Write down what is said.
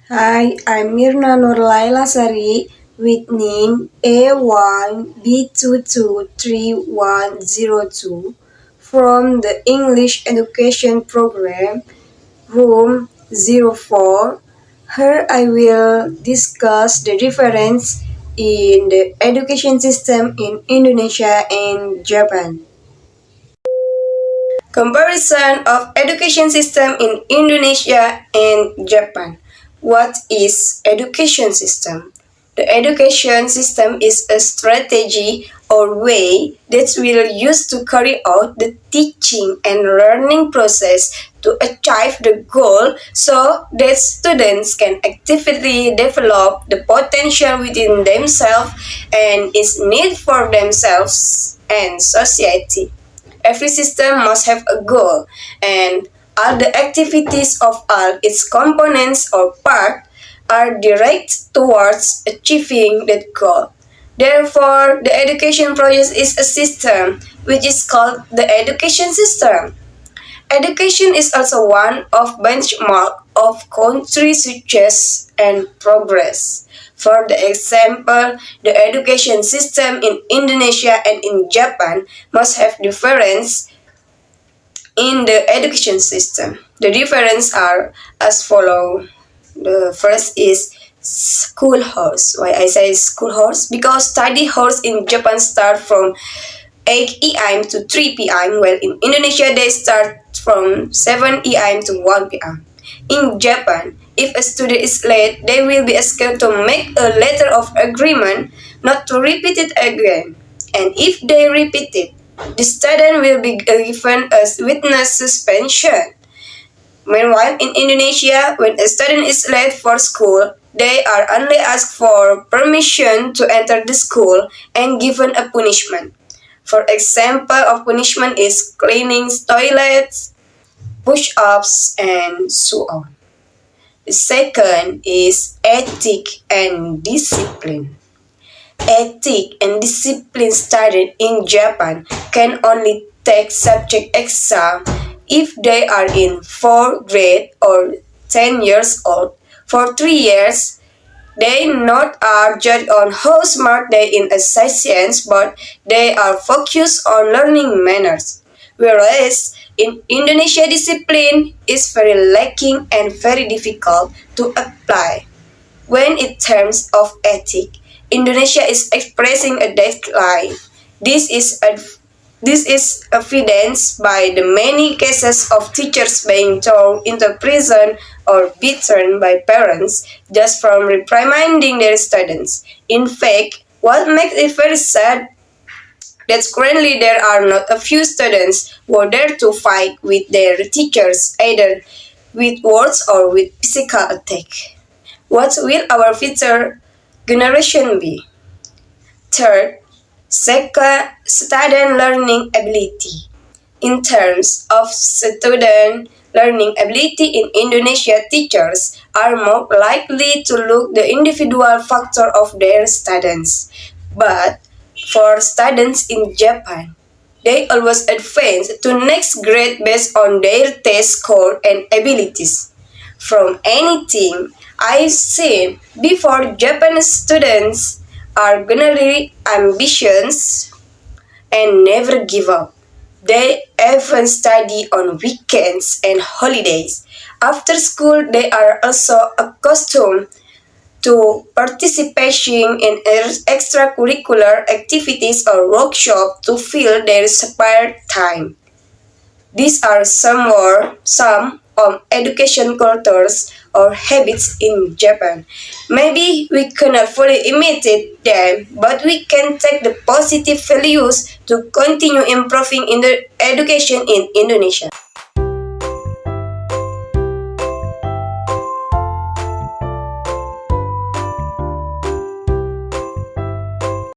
Hi, I'm Mirna Nurlaila Sari with name A1B223102 from the English Education Program, Room 04. Here I will discuss the difference in the education system in Indonesia and Japan. Comparison of education system in Indonesia and Japan. What is education system? The education system is a strategy or way that will use to carry out the teaching and learning process to achieve the goal so that students can actively develop the potential within themselves and its need for themselves and society. Every system must have a goal, and all the activities of all its components or parts are directed towards achieving that goal. Therefore, the education process is a system which is called the education system. Education is also one of benchmark of country success and progress. For the example, the education system in Indonesia and in Japan must have difference in the education system. The difference are as follow. The first is school hours. Why I say school hours? Because study hours in Japan start from 8 a.m. to 3 p.m. while in Indonesia they start from 7 a.m. to 1 p.m. In Japan, if a student is late, they will be asked to make a letter of agreement not to repeat it again. And if they repeat it, the student will be given a witness suspension. Meanwhile, in Indonesia, when a student is late for school, they are only asked for permission to enter the school and given a punishment. For example of punishment is cleaning toilets, push-ups, and so on. The second is ethic and discipline. Ethic and discipline studied in Japan can only take subject exam if they are in 4th grade or 10 years old. For 3 years, they not are judged on how smart they in a science, but they are focused on learning manners. Whereas in Indonesia, discipline is very lacking and very difficult to apply. When in terms of ethic, Indonesia is expressing a decline. This is a this is evidenced by the many cases of teachers being thrown into prison or beaten by parents just from reprimanding their students. In fact, what makes it very sad that currently there are not a few students who dare to fight with their teachers, either with words or with physical attack. What will our future generation be? Third, student learning ability. In terms of student learning ability in Indonesia, teachers are more likely to look the individual factor of their students. But for students in Japan, they always advance to next grade based on their test score and abilities. From anything I've seen before, Japanese students are generally ambitious and never give up. They even study on weekends and holidays. After school, they are also accustomed to participating in extracurricular activities or workshops to fill their spare time. These are some education cultures or habits in Japan. Maybe we cannot fully imitate them, but we can take the positive values to continue improving in the education in Indonesia.